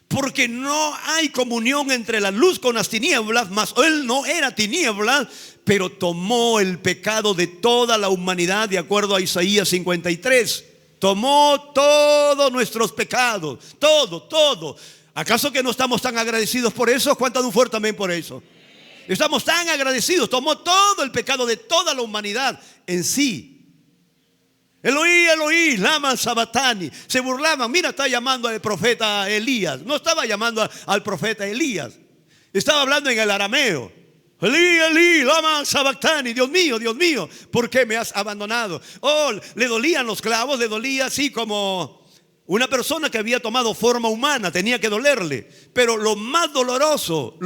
Porque no hay comunión entre la luz con las tinieblas, mas Él no era tinieblas, pero tomó el pecado de toda la humanidad, de acuerdo a Isaías 53. Tomó todos nuestros pecados, todo. ¿Acaso que no estamos tan agradecidos por eso? ¿Cuánto de un fuerte amén por eso? Estamos tan agradecidos. Tomó todo el pecado de toda la humanidad en sí. Eloí, Eloí, lama sabactani. Se burlaban. Mira, está llamando al profeta Elías. No estaba llamando al profeta Elías. Estaba hablando en el arameo. Elí, Elí, lama sabactani. Dios mío, ¿por qué me has abandonado? Oh, le dolían los clavos, le dolía así como una persona que había tomado forma humana, tenía que dolerle. Pero lo más doloroso,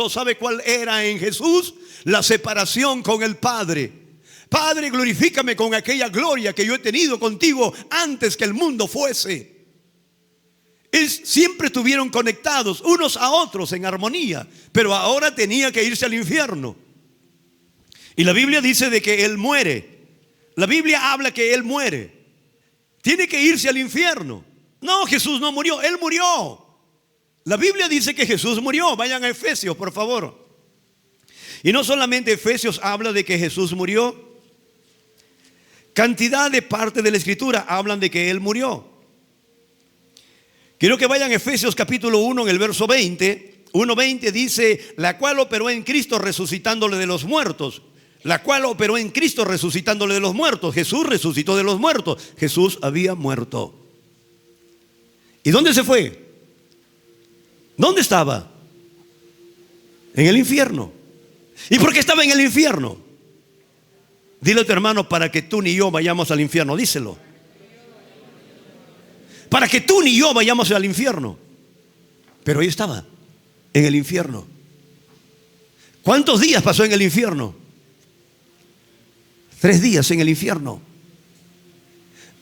¿sabe cuál era en Jesús? La separación con el Padre. Padre, glorifícame con aquella gloria que yo he tenido contigo antes que el mundo fuese. Siempre estuvieron conectados unos a otros en armonía, pero ahora tenía que irse al infierno. Y la Biblia dice de que Él muere. La Biblia habla que Él muere. Tiene que irse al infierno. No, Jesús no murió, Él murió. La Biblia dice que Jesús murió. Vayan a Efesios, por favor. Y no solamente Efesios habla de que Jesús murió. Cantidad de partes de la Escritura hablan de que Él murió. Quiero que vayan a Efesios capítulo 1 en el verso 20. 1:20 dice: la cual operó en Cristo resucitándole de los muertos. La cual operó en Cristo resucitándole de los muertos. Jesús resucitó de los muertos. Jesús había muerto. ¿Y dónde se fue? ¿Dónde estaba? En el infierno. ¿Y por qué estaba en el infierno? Dile a tu hermano: para que tú ni yo vayamos al infierno. Díselo. Para que tú ni yo vayamos al infierno. Pero ahí estaba, en el infierno. ¿Cuántos días pasó en el infierno? 3 días en el infierno.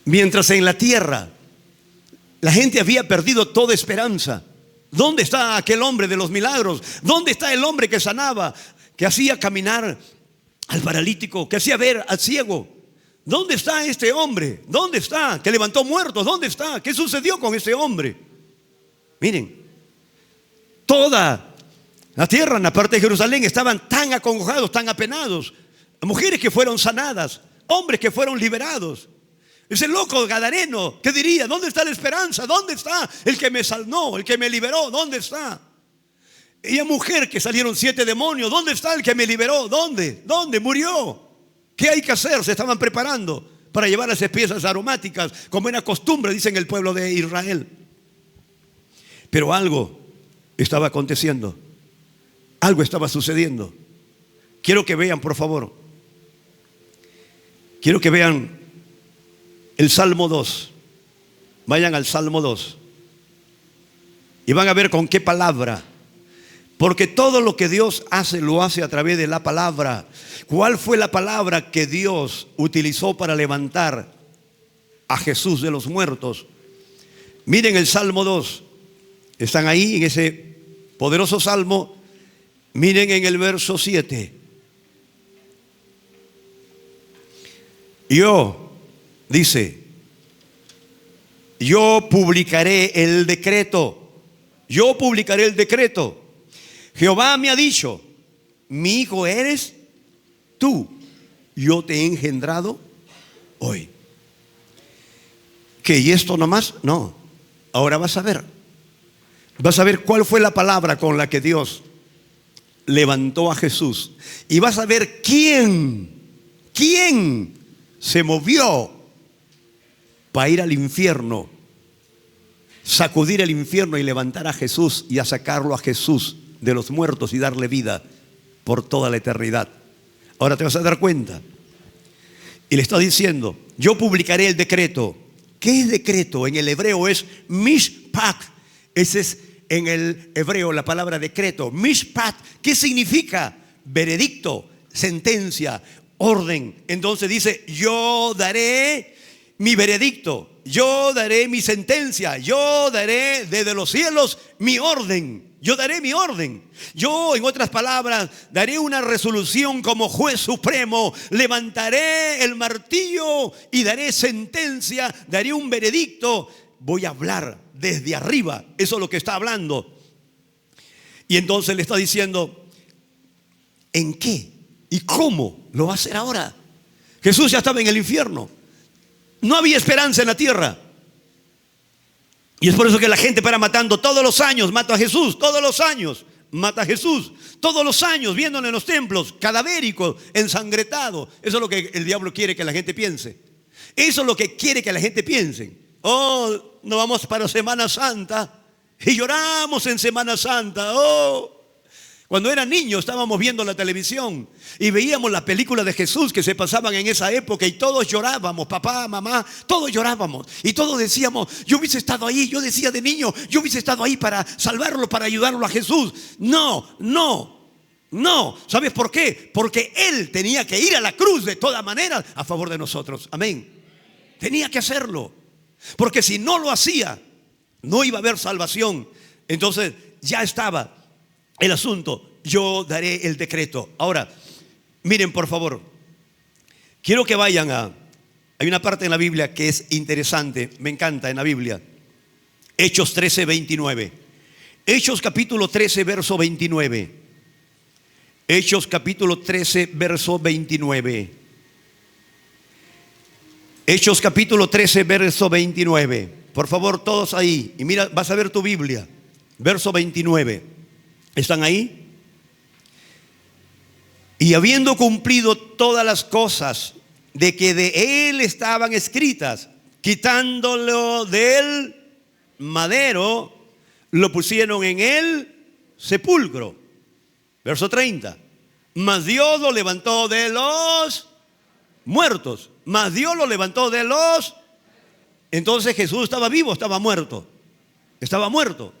Mientras en la tierra la gente había perdido toda esperanza. ¿Dónde está aquel hombre de los milagros? ¿Dónde está el hombre que sanaba, que hacía caminar al paralítico, que hacía ver al ciego? ¿Dónde está este hombre? ¿Dónde está? Que levantó muertos. ¿Dónde está? ¿Qué sucedió con ese hombre? Miren, toda la tierra en la parte de Jerusalén estaban tan acongojados, tan apenados. Mujeres que fueron sanadas, hombres que fueron liberados. Ese loco gadareno, ¿qué diría? ¿Dónde está la esperanza? ¿Dónde está el que me sanó, el que me liberó? ¿Dónde está? Y la mujer que salieron 7 demonios, ¿dónde está el que me liberó? ¿Dónde? ¿Dónde? Murió. ¿Qué hay que hacer? Se estaban preparando para llevar esas piezas aromáticas, como era costumbre, dicen el pueblo de Israel. Pero algo estaba aconteciendo. Algo estaba sucediendo. Quiero que vean, por favor. Quiero que vean el Salmo 2. Vayan al Salmo 2. Y van a ver con qué palabra. Porque todo lo que Dios hace, lo hace a través de la palabra. ¿Cuál fue la palabra que Dios utilizó para levantar a Jesús de los muertos? Miren el Salmo 2. Están ahí en ese poderoso Salmo. Miren en el verso 7. Dice, yo publicaré el decreto. Yo publicaré el decreto. Jehová me ha dicho: mi hijo eres tú, yo te he engendrado hoy. ¿Qué? ¿Y esto nomás? No. Ahora vas a ver. Vas a ver cuál fue la palabra con la que Dios levantó a Jesús. Y vas a ver quién se movió para ir al infierno, sacudir el infierno y levantar a Jesús y a sacarlo a Jesús de los muertos y darle vida por toda la eternidad. Ahora te vas a dar cuenta. Y le está diciendo: yo publicaré el decreto. ¿Qué es decreto? En el hebreo es mishpat. Ese es en el hebreo la palabra decreto. Mishpat, ¿qué significa? Veredicto, sentencia, orden. Entonces dice: yo daré mi veredicto, yo daré mi sentencia, yo daré desde los cielos mi orden. Yo daré mi orden. Yo, en otras palabras, daré una resolución como juez supremo. Levantaré el martillo y daré sentencia, daré un veredicto. Voy a hablar desde arriba. Eso es lo que está hablando. Y entonces le está diciendo: ¿en qué y cómo lo va a hacer ahora? Jesús ya estaba en el infierno. No había esperanza en la tierra. Y es por eso que la gente para matando todos los años, mata a Jesús, todos los años, mata a Jesús, todos los años, viéndolo en los templos, cadavérico, ensangretado. Eso es lo que el diablo quiere que la gente piense. Eso es lo que quiere que la gente piense. Oh, no vamos para Semana Santa y lloramos en Semana Santa. Oh, cuando era niño estábamos viendo la televisión y veíamos las películas de Jesús que se pasaban en esa época y todos llorábamos, papá, mamá, todos llorábamos y todos decíamos: yo hubiese estado ahí. Yo decía de niño: yo hubiese estado ahí para salvarlo, para ayudarlo a Jesús. No. ¿Sabes por qué? Porque Él tenía que ir a la cruz de todas maneras a favor de nosotros. Amén. Tenía que hacerlo. Porque si no lo hacía, no iba a haber salvación. Entonces ya estaba el asunto: yo daré el decreto. Ahora, miren por favor, quiero que vayan hay una parte en la Biblia que es interesante, me encanta en la Biblia. Hechos 13, 29. Hechos capítulo 13, verso 29. Hechos capítulo 13, verso 29. Hechos capítulo 13, verso 29. Por favor, todos ahí. Y mira, vas a ver tu Biblia. Verso 29. ¿Están ahí? Y habiendo cumplido todas las cosas de que de él estaban escritas, quitándolo del madero, lo pusieron en el sepulcro. Verso 30. Mas Dios lo levantó de los muertos. Mas Dios lo levantó de los... Entonces Jesús estaba vivo, estaba muerto. Estaba muerto.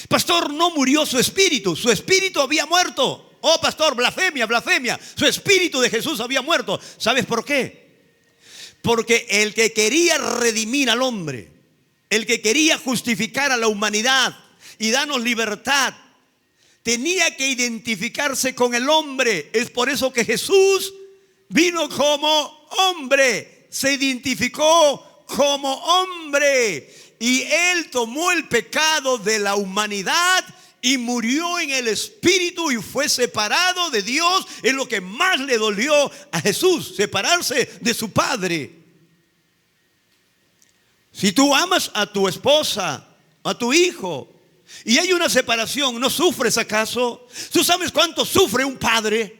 Pastor, no murió su espíritu había muerto. Oh, pastor, blasfemia, blasfemia. Su espíritu de Jesús había muerto. ¿Sabes por qué? Porque el que quería redimir al hombre, el que quería justificar a la humanidad y darnos libertad, tenía que identificarse con el hombre. Es por eso que Jesús vino como hombre, se identificó como hombre, y él tomó el pecado de la humanidad y murió en el espíritu y fue separado de Dios. Es lo que más le dolió a Jesús, separarse de su Padre. Si tú amas a tu esposa, a tu hijo, y hay una separación, ¿no sufres acaso? ¿Tú sabes cuánto sufre un padre?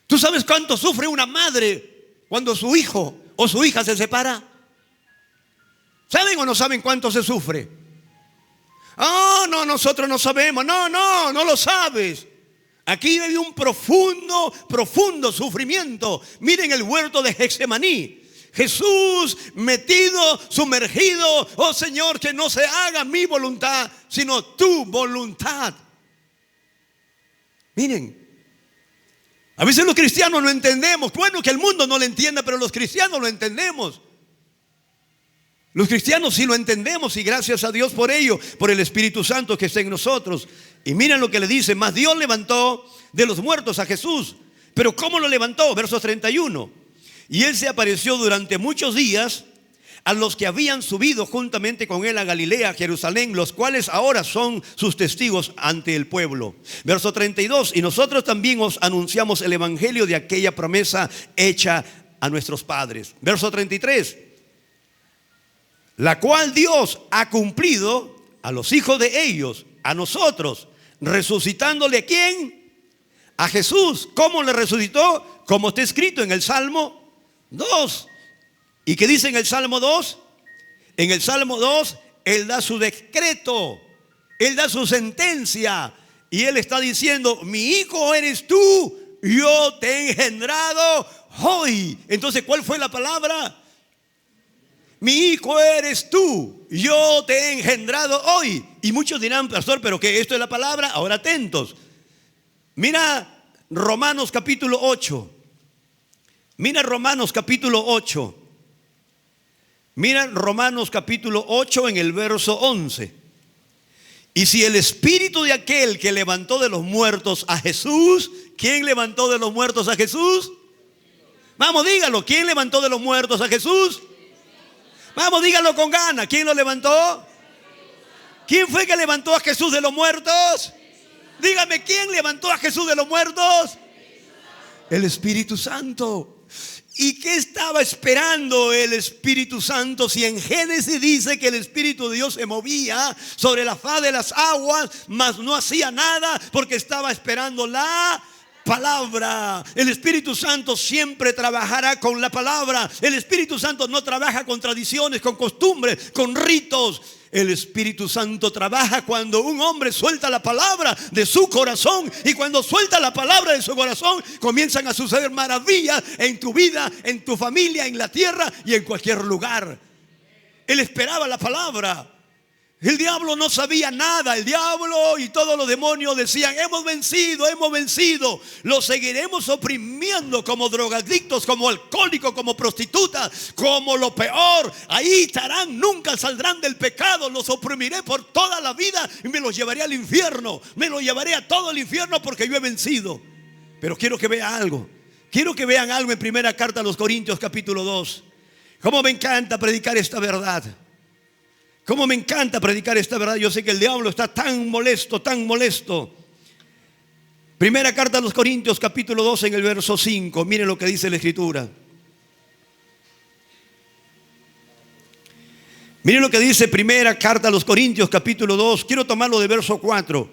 ¿Tú sabes cuánto sufre una madre cuando su hijo o su hija se separa? ¿Saben o no saben cuánto se sufre? Oh, no, nosotros no sabemos. No lo sabes. Aquí hay un profundo sufrimiento. Miren el huerto de Getsemaní. Jesús metido, sumergido. Oh Señor, que no se haga mi voluntad, sino tu voluntad. Miren, a veces los cristianos no entendemos. Bueno, que el mundo no lo entienda, pero los cristianos lo entendemos. Los cristianos sí lo entendemos, y gracias a Dios por ello, por el Espíritu Santo que está en nosotros. Y miren lo que le dice: mas Dios levantó de los muertos a Jesús. ¿Pero cómo lo levantó? Verso 31. Y él se apareció durante muchos días a los que habían subido juntamente con él a Galilea, a Jerusalén, los cuales ahora son sus testigos ante el pueblo. Verso 32. Y nosotros también os anunciamos el evangelio de aquella promesa hecha a nuestros padres. Verso 33. La cual Dios ha cumplido a los hijos de ellos, a nosotros, resucitándole ¿a quién? A Jesús. ¿Cómo le resucitó? Como está escrito en el Salmo 2. ¿Y qué dice en el Salmo 2? En el Salmo 2, Él da su decreto, Él da su sentencia, y Él está diciendo: mi hijo eres tú, yo te he engendrado hoy. Entonces, ¿cuál fue la palabra? Mi hijo eres tú, yo te he engendrado hoy. Y muchos dirán: pastor, pero que esto es la palabra. Ahora atentos. Mira Romanos capítulo 8. Mira Romanos capítulo 8. Mira Romanos capítulo 8 en el verso 11. Y si el espíritu de aquel que levantó de los muertos a Jesús, ¿quién levantó de los muertos a Jesús? Vamos, dígalo. ¿Quién levantó de los muertos a Jesús? Vamos, dígalo con ganas. ¿Quién lo levantó? ¿Quién fue que levantó a Jesús de los muertos? Dígame, ¿quién levantó a Jesús de los muertos? El Espíritu Santo. ¿Y qué estaba esperando el Espíritu Santo? Si en Génesis dice que el Espíritu de Dios se movía sobre la faz de las aguas, mas no hacía nada porque estaba esperando la palabra. El Espíritu Santo siempre trabajará con la palabra. El Espíritu Santo no trabaja con tradiciones, con costumbres, con ritos. El Espíritu Santo trabaja cuando un hombre suelta la palabra de su corazón, y cuando suelta la palabra de su corazón comienzan a suceder maravillas en tu vida, en tu familia, en la tierra y en cualquier lugar. Él esperaba la palabra. El diablo no sabía nada. El diablo y todos los demonios decían: hemos vencido, hemos vencido. Los seguiremos oprimiendo como drogadictos, como alcohólicos, como prostitutas, como lo peor. Ahí estarán, nunca saldrán del pecado. Los oprimiré por toda la vida y me los llevaré al infierno. Me los llevaré a todo el infierno porque yo he vencido. Pero quiero que vean algo. Quiero que vean algo en primera carta a los Corintios capítulo 2. Cómo me encanta predicar esta verdad. Cómo me encanta predicar esta verdad. Yo sé que el diablo está tan molesto, tan molesto. Primera carta a los Corintios capítulo 2 en el verso 5. Miren lo que dice la Escritura. Miren lo que dice primera carta a los Corintios capítulo 2. Quiero tomarlo de verso 4.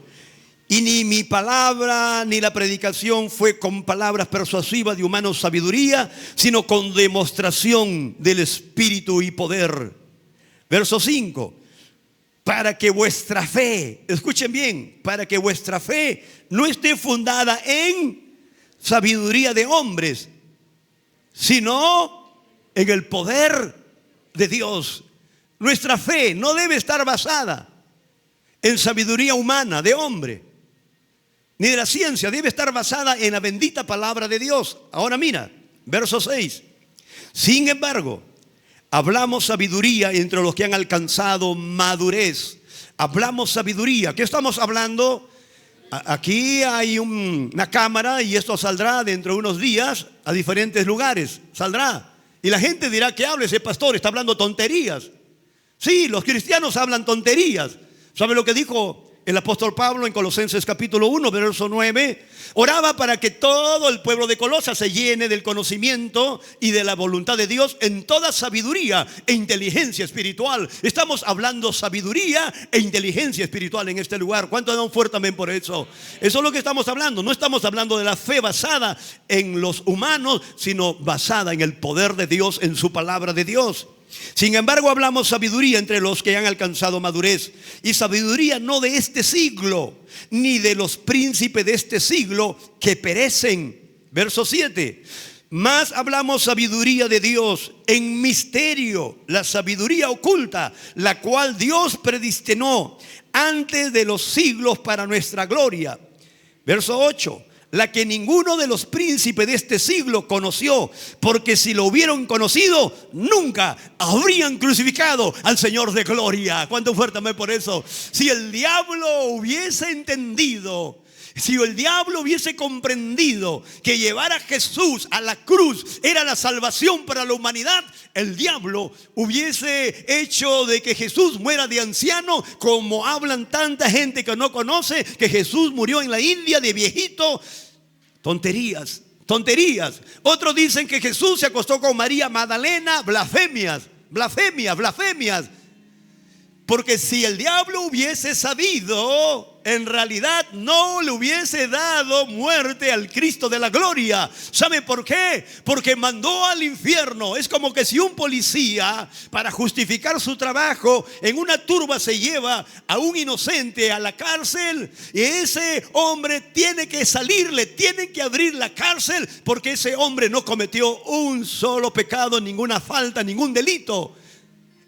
Y ni mi palabra ni la predicación fue con palabras persuasivas de humana sabiduría, sino con demostración del Espíritu y poder. Verso 5. Para que vuestra fe, escuchen bien, para que vuestra fe no esté fundada en sabiduría de hombres, sino en el poder de Dios. Nuestra fe no debe estar basada en sabiduría humana, de hombre, ni de la ciencia. Debe estar basada en la bendita palabra de Dios. Ahora mira, verso 6. Sin embargo, hablamos sabiduría entre los que han alcanzado madurez. Hablamos sabiduría. ¿Qué estamos hablando? Aquí hay una cámara y esto saldrá dentro de unos días a diferentes lugares. Saldrá. Y la gente dirá: ¿qué habla ese pastor? Está hablando tonterías. Sí, los cristianos hablan tonterías. ¿Sabe lo que dijo el apóstol Pablo en Colosenses capítulo 1, verso 9? Oraba para que todo el pueblo de Colosas se llene del conocimiento y de la voluntad de Dios en toda sabiduría e inteligencia espiritual. Estamos hablando sabiduría e inteligencia espiritual en este lugar. ¿Cuánto dan fuerte amén por eso? Eso es lo que estamos hablando. No estamos hablando de la fe basada en los humanos, sino basada en el poder de Dios, en su palabra de Dios. Sin embargo, hablamos sabiduría entre los que han alcanzado madurez, y sabiduría no de este siglo, ni de los príncipes de este siglo que perecen. Verso 7. Más hablamos sabiduría de Dios en misterio, la sabiduría oculta, la cual Dios predestinó antes de los siglos para nuestra gloria. Verso 8. La que ninguno de los príncipes de este siglo conoció, porque si lo hubieran conocido, nunca habrían crucificado al Señor de gloria. ¿Cuánto fuerte amén por eso? Si el diablo hubiese entendido, si el diablo hubiese comprendido que llevar a Jesús a la cruz era la salvación para la humanidad, el diablo hubiese hecho de que Jesús muera de anciano, como hablan tanta gente que no conoce que Jesús murió en la India de viejito. Tonterías, tonterías. Otros dicen que Jesús se acostó con María Magdalena. Blasfemias, blasfemias, blasfemias. Porque si el diablo hubiese sabido, en realidad no le hubiese dado muerte al Cristo de la gloria. ¿Sabe por qué? Porque mandó al infierno. Es como que si un policía, para justificar su trabajo, en una turba se lleva a un inocente a la cárcel, y ese hombre tiene que salir, le tienen que abrir la cárcel, porque ese hombre no cometió un solo pecado, ninguna falta, ningún delito.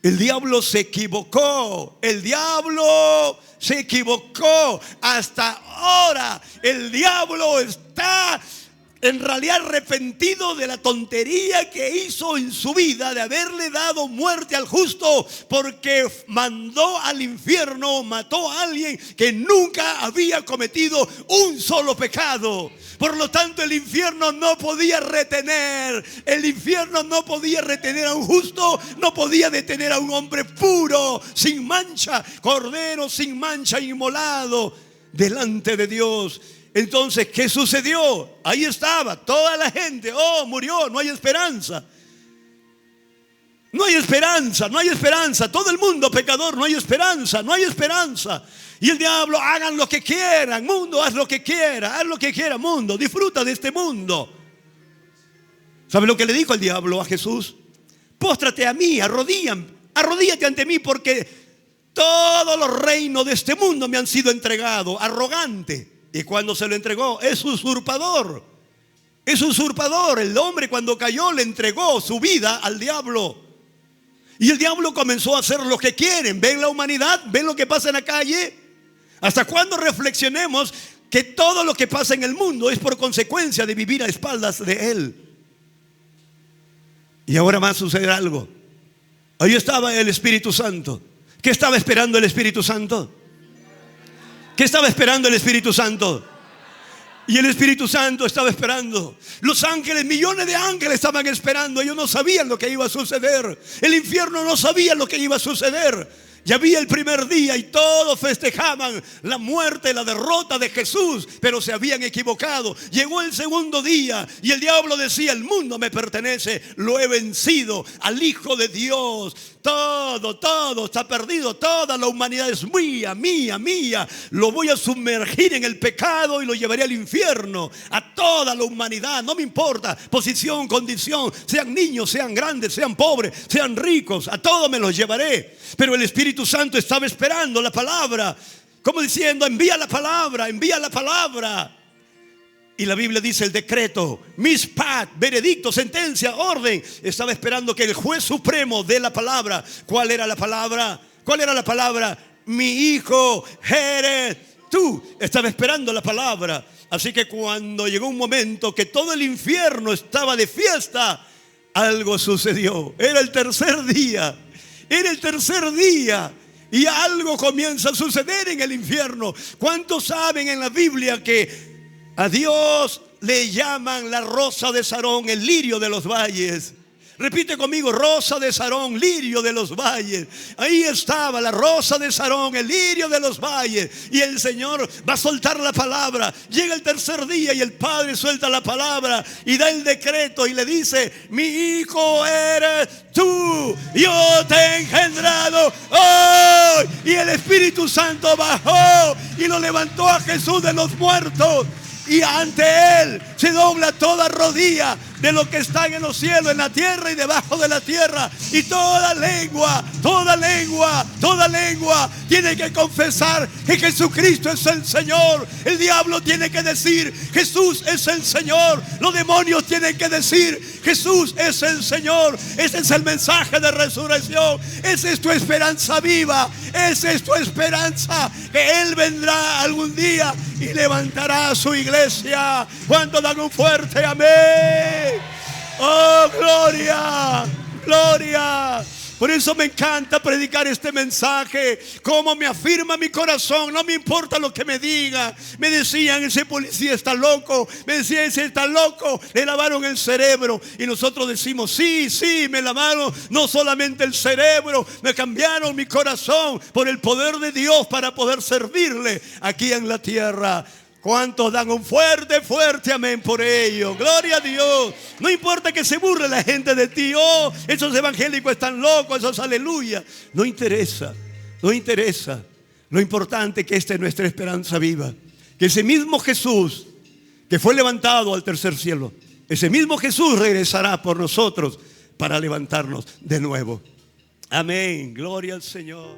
El diablo se equivocó. El diablo se equivocó. Hasta ahora el diablo está en realidad arrepentido de la tontería que hizo en su vida de haberle dado muerte al justo, porque mandó al infierno, mató a alguien que nunca había cometido un solo pecado. Por lo tanto, el infierno no podía retener. El infierno no podía retener a un justo, no podía detener a un hombre puro, sin mancha, cordero sin mancha, inmolado delante de Dios. Entonces, ¿qué sucedió? Ahí estaba toda la gente. Oh, murió, no hay esperanza. No hay esperanza, no hay esperanza. Todo el mundo pecador, no hay esperanza, no hay esperanza. Y el diablo: hagan lo que quieran, mundo, haz lo que quiera, mundo, disfruta de este mundo. ¿Sabe lo que le dijo el diablo a Jesús? Póstrate a mí, arrodíllate ante mí, porque todos los reinos de este mundo me han sido entregados. Arrogante. Y cuando se lo entregó, es usurpador. Es usurpador. El hombre, cuando cayó, le entregó su vida al diablo. Y el diablo comenzó a hacer lo que quieren. ¿Ven la humanidad? ¿Ven lo que pasa en la calle? ¿Hasta cuándo reflexionemos que todo lo que pasa en el mundo es por consecuencia de vivir a espaldas de Él? Y ahora va a suceder algo. Ahí estaba el Espíritu Santo. ¿Qué estaba esperando el Espíritu Santo? ¿Qué estaba esperando el Espíritu Santo? Y el Espíritu Santo estaba esperando. Los ángeles, millones de ángeles estaban esperando. Ellos no sabían lo que iba a suceder. El infierno no sabía lo que iba a suceder. Ya había el primer día y todos festejaban la muerte, la derrota de Jesús, pero se habían equivocado. Llegó el segundo día y el diablo decía: el mundo me pertenece, lo he vencido al Hijo de Dios. Todo está perdido, toda la humanidad es mía, mía, mía. Lo voy a sumergir en el pecado y lo llevaré al infierno. A toda la humanidad, no me importa posición, condición, sean niños, sean grandes, sean pobres, sean ricos, a todos me los llevaré. Pero el Espíritu Santo estaba esperando la palabra, como diciendo: envía la palabra, envía la palabra. Y la Biblia dice: el decreto, mishpat, veredicto, sentencia, orden. Estaba esperando que el juez supremo dé la palabra. ¿Cuál era la palabra? ¿Cuál era la palabra? Mi hijo eres tú. Estaba esperando la palabra. Así que cuando llegó un momento que todo el infierno estaba de fiesta, algo sucedió. Era el tercer día. Era el tercer día. Y algo comienza a suceder en el infierno. ¿Cuántos saben en la Biblia que a Dios le llaman la rosa de Sarón, el lirio de los valles? Repite conmigo: rosa de Sarón, lirio de los valles. Ahí estaba la rosa de Sarón, el lirio de los valles. Y el Señor va a soltar la palabra. Llega el tercer día y el Padre suelta la palabra y da el decreto y le dice: mi hijo eres tú, yo te he engendrado hoy. Y el Espíritu Santo bajó y lo levantó a Jesús de los muertos. Y ante Él se dobla toda rodilla de lo que está en los cielos, en la tierra y debajo de la tierra. Y toda lengua tiene que confesar que Jesucristo es el Señor. El diablo tiene que decir: Jesús es el Señor. Los demonios tienen que decir: Jesús es el Señor. Ese es el mensaje de resurrección. Esa es tu esperanza viva. Esa es tu esperanza, que Él vendrá algún día y levantará a su iglesia. ¿Cuánto dan un fuerte amén? Oh, gloria, gloria. Por eso me encanta predicar este mensaje. Como me afirma mi corazón. No me importa lo que me diga. Me decían: ese policía está loco. Me decían: ese está loco. Le lavaron el cerebro. Y nosotros decimos: sí, me lavaron no solamente el cerebro, me cambiaron mi corazón por el poder de Dios para poder servirle aquí en la tierra. ¿Cuántos dan un fuerte amén por ello? Gloria a Dios. No importa que se burle la gente de ti. Oh, esos evangélicos están locos, esos aleluya. No interesa. Lo importante es que esta es nuestra esperanza viva. Que ese mismo Jesús que fue levantado al tercer cielo, ese mismo Jesús regresará por nosotros para levantarnos de nuevo. Amén. Gloria al Señor.